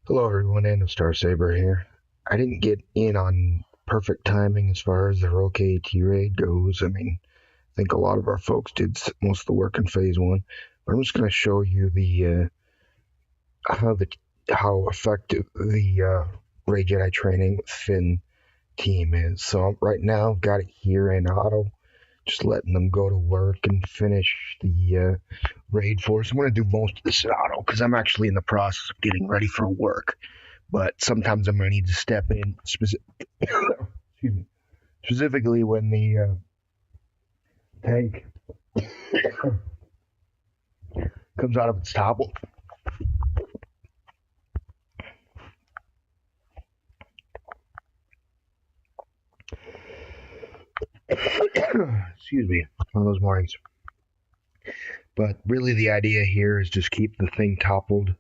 Hello everyone, and Star Saber here. I didn't get in on perfect timing as far as the Roke AT raid goes. I think a lot of our folks did most of the work in Phase 1. But I'm just going to show you how the how effective the Raid Jedi training with Finn team is. So right now, I've got it here in auto, just letting them go to work and finish the raid force. I'm going to do most of this in auto because I'm actually in the process of getting ready for work. But sometimes I'm going to need to step in specifically when the tank comes out of its topple. Excuse me, one of those mornings. But really, the idea here is just keep the thing toppled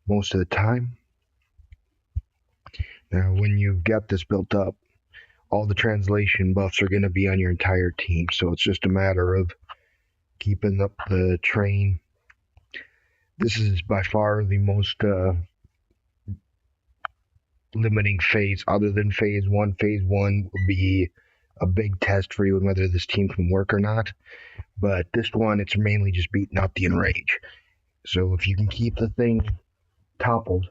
most of the time. Now, when you've got this built up, all the translation buffs are going to be on your entire team, so it's just a matter of keeping up the train. This is by far the most limiting phase other than Phase 1. Phase 1 will be a big test for you on whether this team can work or not. But this one, it's mainly just beating out the enrage. So if you can keep the thing toppled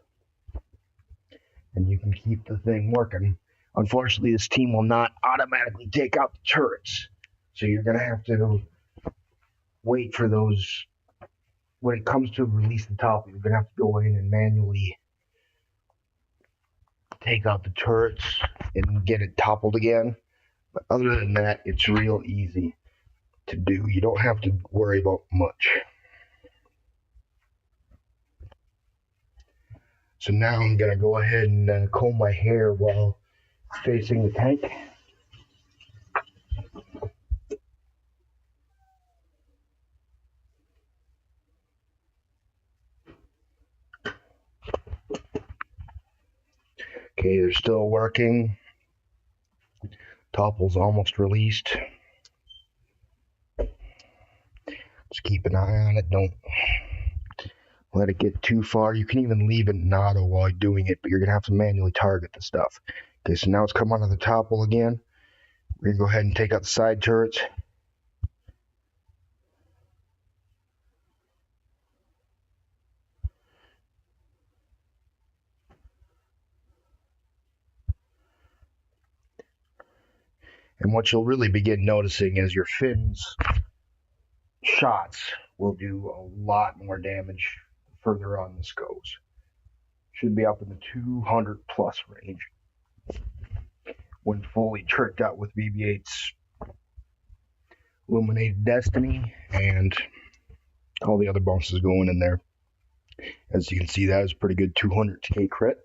and you can keep the thing working, unfortunately, this team will not automatically take out the turrets. So you're going to have to wait for those. When it comes to release the topple, you're going to have to go in and manually take out the turrets and get it toppled again. But other than that, it's real easy to do. You don't have to worry about much. So now I'm going to go ahead and comb my hair while facing the tank. Okay, they're still working. Topple's almost released. Just keep an eye on it. Don't let it get too far. You can even leave it in auto while you're doing it, but you're going to have to manually target the stuff. Okay, so now it's come onto the topple again. We're going to go ahead and take out the side turrets. And what you'll really begin noticing is your Finn's shots will do a lot more damage further on this goes. Should be up in the 200 plus range when fully tricked out with BB-8's Illuminated Destiny and all the other bonuses going in there. As you can see, that is a pretty good 200k crit.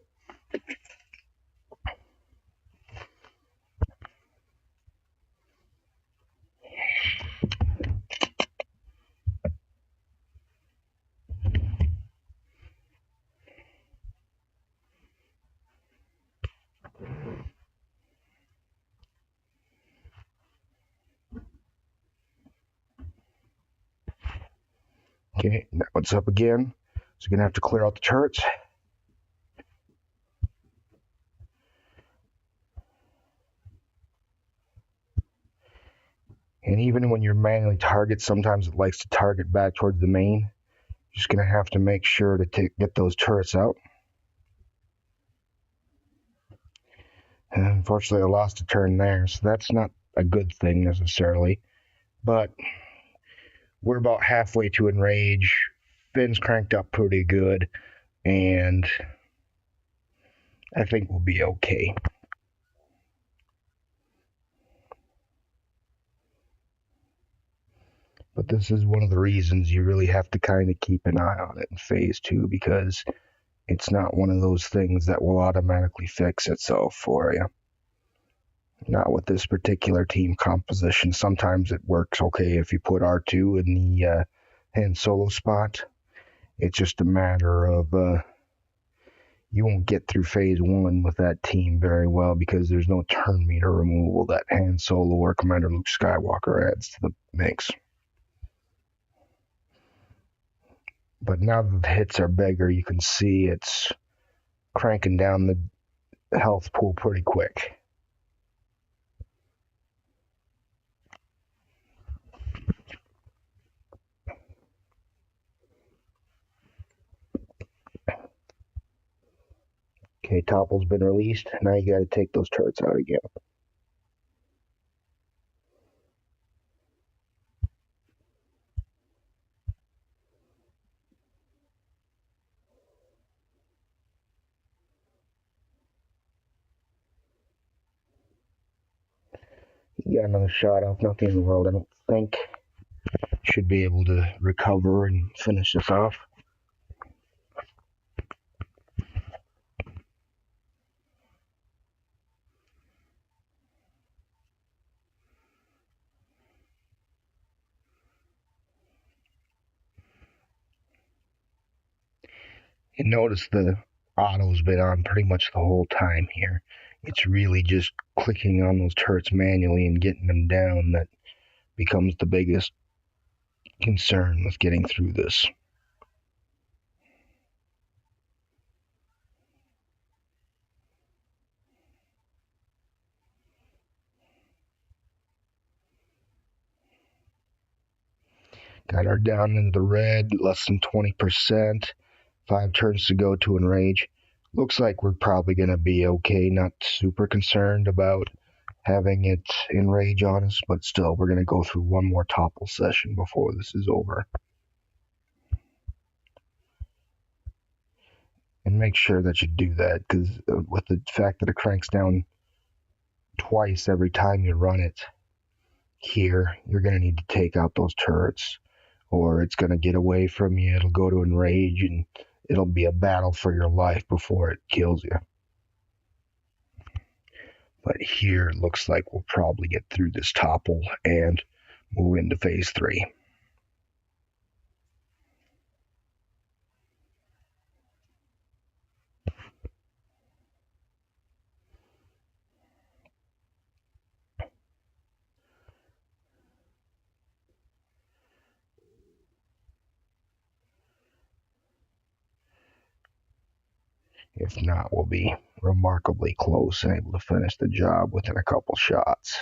Okay, now it's up again. So you're going to have to clear out the turrets. And even when you're manually target, sometimes it likes to target back towards the main. You're just going to have to make sure to get those turrets out. And unfortunately, I lost a turn there, so that's not a good thing necessarily. But we're about halfway to enrage. Finn's cranked up pretty good, and I think we'll be okay. But this is one of the reasons you really have to kind of keep an eye on it in Phase 2, because it's not one of those things that will automatically fix itself for you. Not with this particular team composition. Sometimes it works okay if you put R2 in the Han Solo spot. It's just a matter of you won't get through Phase 1 with that team very well because there's no turn meter removal that Han Solo or Commander Luke Skywalker adds to the mix. But now that the hits are bigger, you can see it's cranking down the health pool pretty quick. Okay, topple's been released. Now you gotta take those turrets out again. You got another shot off. Nothing in the world, I don't think. Should be able to recover and finish this off. And notice the auto's been on pretty much the whole time here. It's really just clicking on those turrets manually and getting them down that becomes the biggest concern with getting through this. Got her down into the red, less than 20%. 5 turns to go to enrage. Looks like we're probably going to be okay. Not super concerned about having it enrage on us, but still, we're going to go through one more topple session before this is over. And make sure that you do that, because with the fact that it cranks down twice every time you run it here, you're going to need to take out those turrets, or it's going to get away from you. It'll go to enrage, and it'll be a battle for your life before it kills you. But here it looks like we'll probably get through this topple and move into phase 3. If not, we'll be remarkably close and able to finish the job within a couple shots.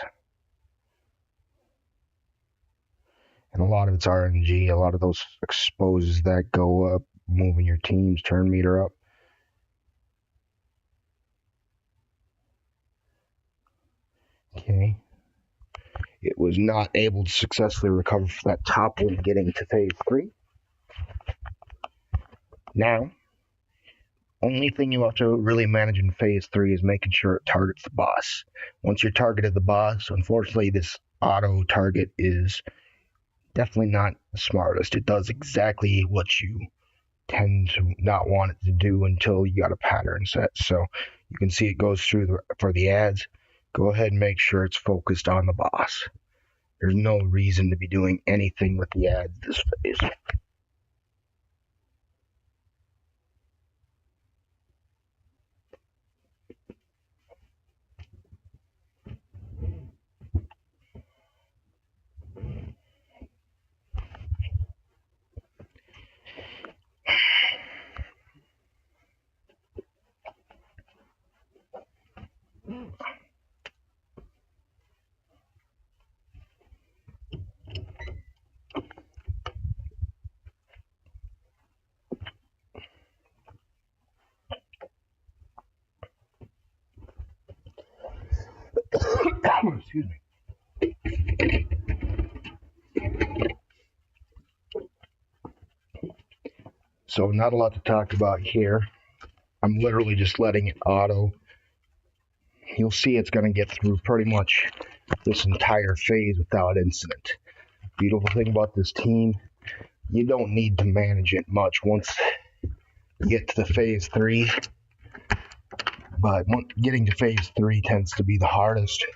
And a lot of it's RNG. A lot of those exposes that go up, moving your team's turn meter up. Okay. It was not able to successfully recover from that top one getting to phase 3. Now, only thing you have to really manage in phase 3 is making sure it targets the boss. Once you're targeted the boss, unfortunately this auto target is definitely not the smartest. It does exactly what you tend to not want it to do until you got a pattern set. So you can see it goes through for the ads. Go ahead and make sure it's focused on the boss. There's no reason to be doing anything with the ads this phase. Excuse me. So not a lot to talk about here. I'm literally just letting it auto. You'll see it's going to get through pretty much this entire phase without incident. Beautiful thing about this team, you don't need to manage it much once you get to the phase 3. But getting to phase 3 tends to be the hardest,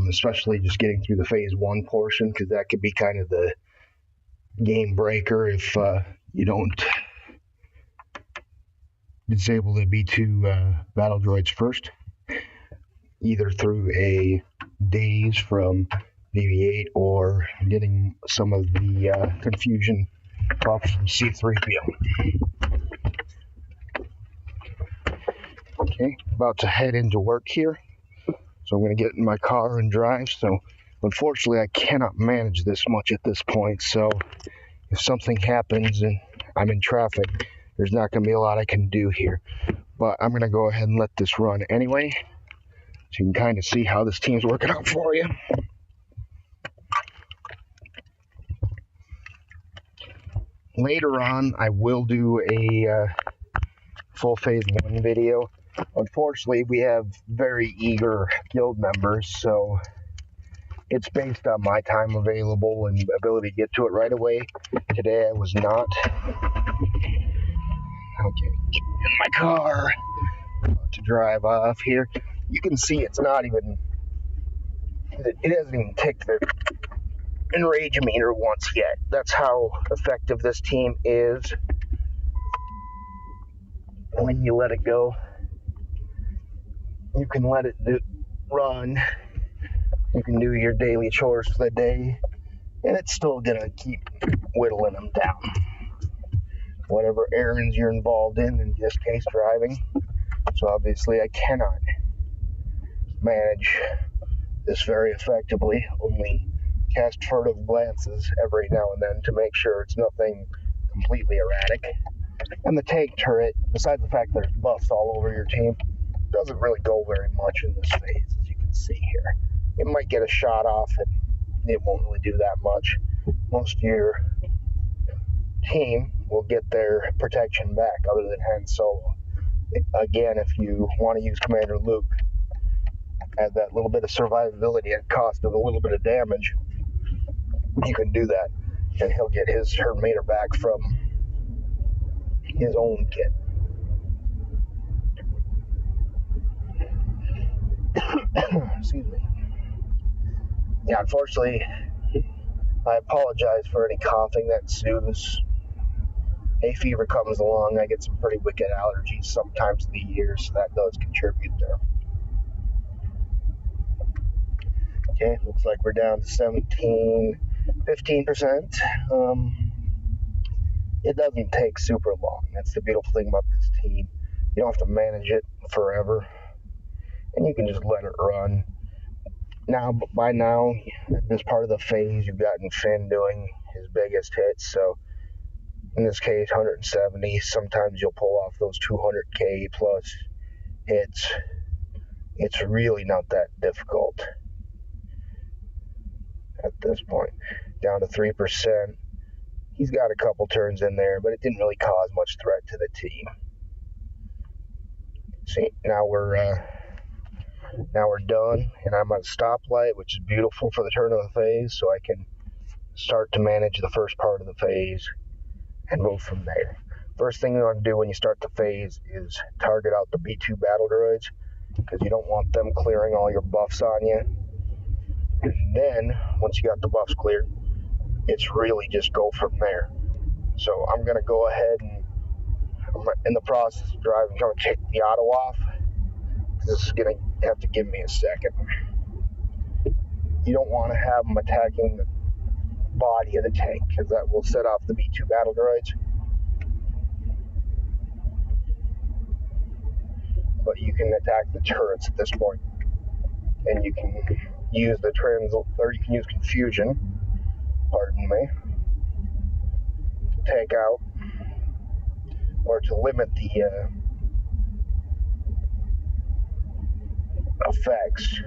especially just getting through the phase 1 portion, because that could be kind of the game breaker if you don't disable the B2 battle droids first, either through a daze from BB-8 or getting some of the confusion buffs from C-3PO. Okay, about to head into work here. So I'm going to get in my car and drive. So unfortunately, I cannot manage this much at this point. So if something happens and I'm in traffic, there's not going to be a lot I can do here. But I'm going to go ahead and let this run anyway, so you can kind of see how this team's working out for you. Later on, I will do a full phase 1 video. Unfortunately, we have very eager guild members, so it's based on my time available and ability to get to it right away. Today I was not. Okay, in my car to drive off here. You can see it's not even, it hasn't even ticked the enrage meter once yet. That's how effective this team is when you let it go. You can let it run. You can do your daily chores for the day, and it's still gonna keep whittling them down. Whatever errands you're involved in this case driving. So obviously I cannot manage this very effectively, only cast furtive glances every now and then to make sure it's nothing completely erratic. And the tank turret, besides the fact there's buffs all over your team, doesn't really go very much in this phase, as you can see here. It might get a shot off and it won't really do that much. Most of your team will get their protection back other than Han Solo. Again, if you want to use Commander Luke, add that little bit of survivability at cost of a little bit of damage, you can do that, and he'll get her meter back from his own kit. Excuse me. Yeah, unfortunately, I apologize for any coughing that ensues. Hay fever comes along. I get some pretty wicked allergies sometimes of the year, so that does contribute there. Okay, looks like we're down to 15%. It doesn't take super long. That's the beautiful thing about this team. You don't have to manage it forever, and you can just let it run. Now, by now, this part of the phase, you've gotten Finn doing his biggest hits, so in this case, 170. Sometimes you'll pull off those 200k plus hits. It's really not that difficult at this point. Down to 3%. He's got a couple turns in there, but it didn't really cause much threat to the team. See, now we're done, and I'm at a stoplight, which is beautiful for the turn of the phase, so I can start to manage the first part of the phase and move from there. First thing you want to do when you start the phase is target out the B2 battle droids, because you don't want them clearing all your buffs on you. And then, once you got the buffs cleared, it's really just go from there. So I'm going to go ahead and, I'm in the process of driving, I'm going to take the auto off. This is going to have to give me a second. You don't want to have them attacking the body of the tank, because that will set off the B2 battle droids. But you can attack the turrets at this point, and you can use the you can use confusion, pardon me, to take out or to limit the effects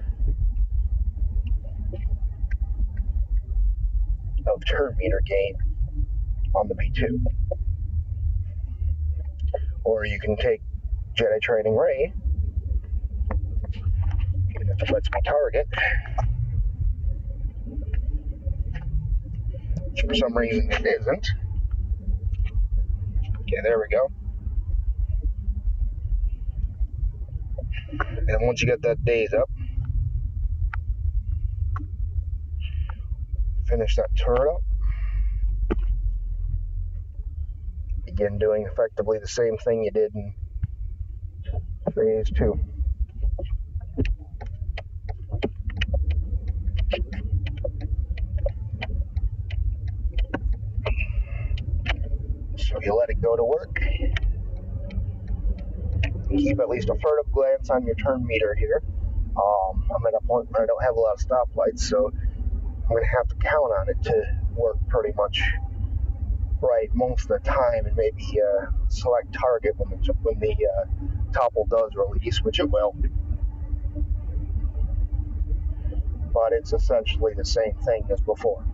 of turn meter gain on the B2. Or you can take Jedi Training Ray, even if it lets me target, which for some reason it isn't. Okay, there we go. And once you get that daze up, finish that turret up. Begin doing effectively the same thing you did in phase 2. So you let it go to work. can keep at least a furtive glance on your turn meter here. I'm at a point where I don't have a lot of stoplights, so I'm going to have to count on it to work pretty much right most of the time, and maybe select target when the topple does release, which it will. But it's essentially the same thing as before.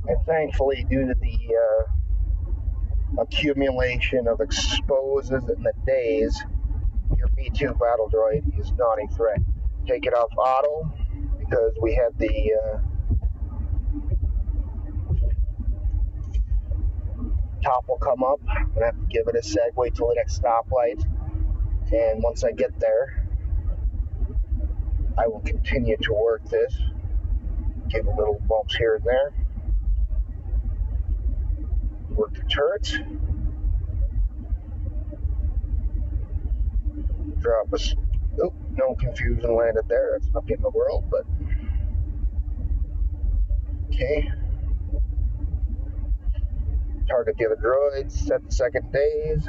And thankfully, due to the accumulation of exposes in the days, your B2 battle droid is not a threat. Take it off auto because we had the top will come up. I'm going to have to give it a seg, wait till the next stoplight, and once I get there, I will continue to work this. Give a little bumps here and there. Work the turrets. Drop us. Oh, no confusion landed there. That's nothing in the world, but okay. Target the other droids. Set the second days.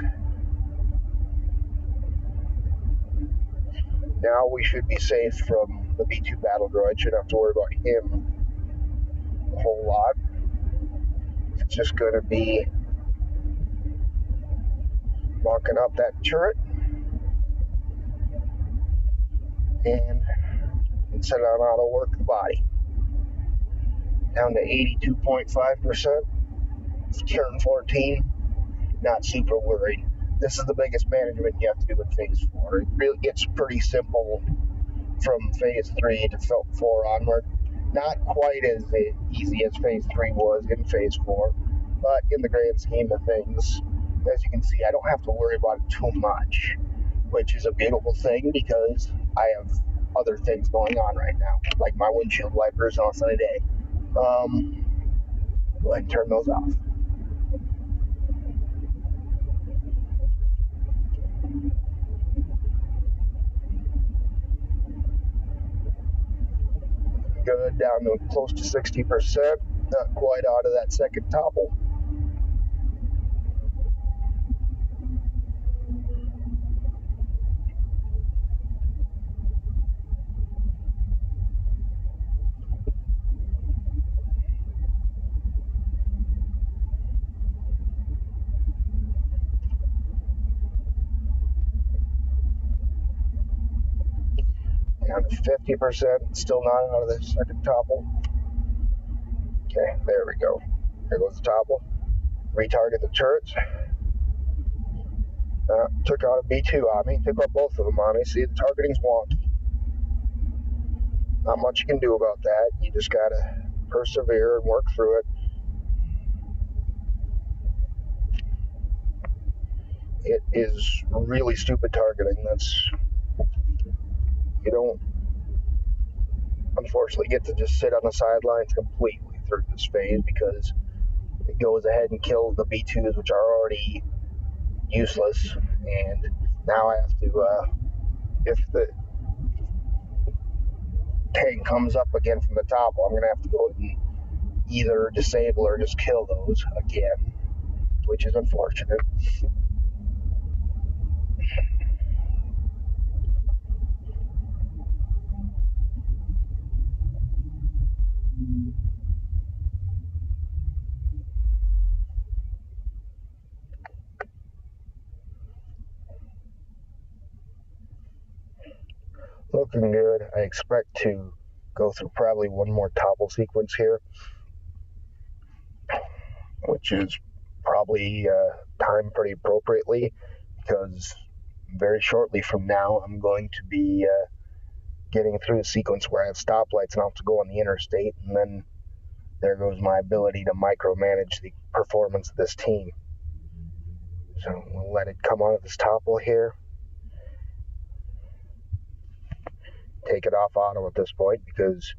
Now we should be safe from the B2 battle droid. Shouldn't have to worry about him a whole lot. It's just going to be marking up that turret and set it on auto work the body. Down to 82.5%. Turn 14. Not super worried. This is the biggest management you have to do in Phase 4. It really gets pretty simple from Phase 3 to 4 onward. Not quite as easy as Phase 3 was in Phase 4, but in the grand scheme of things, as you can see, I don't have to worry about it too much, which is a beautiful thing because I have other things going on right now, like my windshield wipers on a sunny day. Go ahead and turn those off. Good, down to close to 60%, not quite out of that second topple. Down to 50%, still not out of the second topple. Okay, there we go. There goes the topple. Retarget the turrets. Took out a B2 on me. Took out both of them on me. See, the targeting's wonky. Not much you can do about that. You just gotta persevere and work through it. It is really stupid targeting. You don't, unfortunately, get to just sit on the sidelines completely through this phase because it goes ahead and kills the B2s, which are already useless. And now I have to, if the tank comes up again from the top, I'm going to have to go and either disable or just kill those again, which is unfortunate. Looking good. I expect to go through probably one more topple sequence here, which is probably timed pretty appropriately because very shortly from now I'm going to be getting through the sequence where I have stoplights and I'll have to go on the interstate, and then there goes my ability to micromanage the performance of this team. So we'll let it come out of this topple here. Take it off auto at this point because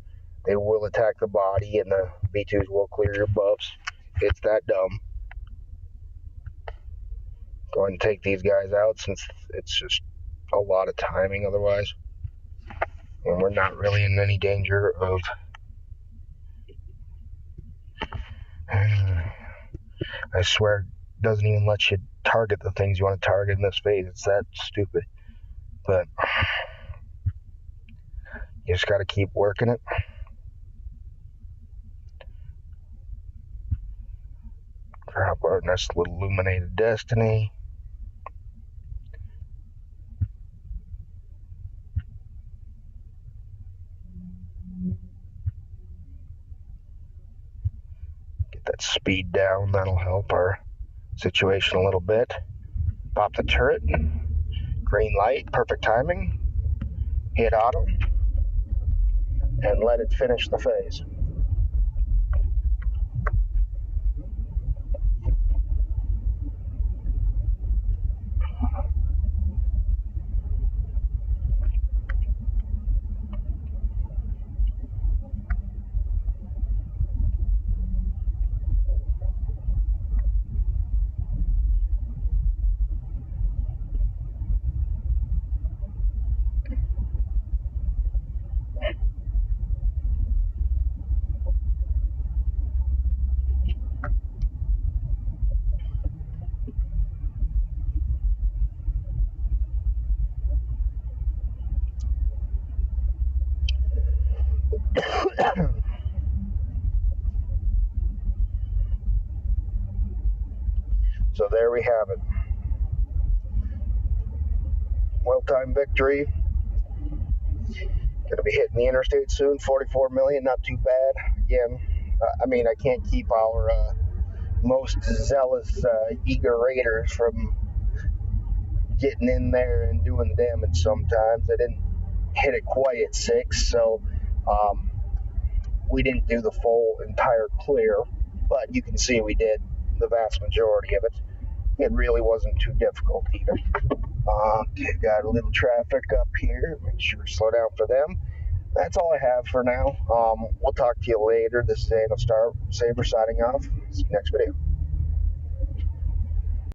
they will attack the body and the B2s will clear your buffs. It's that dumb. Go ahead and take these guys out since it's just a lot of timing otherwise. And we're not really in any danger of I swear it doesn't even let you target the things you want to target in this phase. It's that stupid. But you just gotta keep working it. Drop our nice little illuminated destiny. Get that speed down, that'll help our situation a little bit. Pop the turret. Green light, perfect timing. Hit auto. And let it finish the phase. So there we have it. Well-timed victory. Gonna be hitting the interstate soon. 44 million, not too bad. Again, I can't keep our most zealous, eager raiders from getting in there and doing the damage sometimes. I didn't hit it quite at 6, so we didn't do the full entire clear, but you can see we did the vast majority of it. It really wasn't too difficult either. Got a little traffic up here. Make sure to slow down for them. That's all I have for now. We'll talk to you later. This is Daniel Star Saber signing off. See you next video.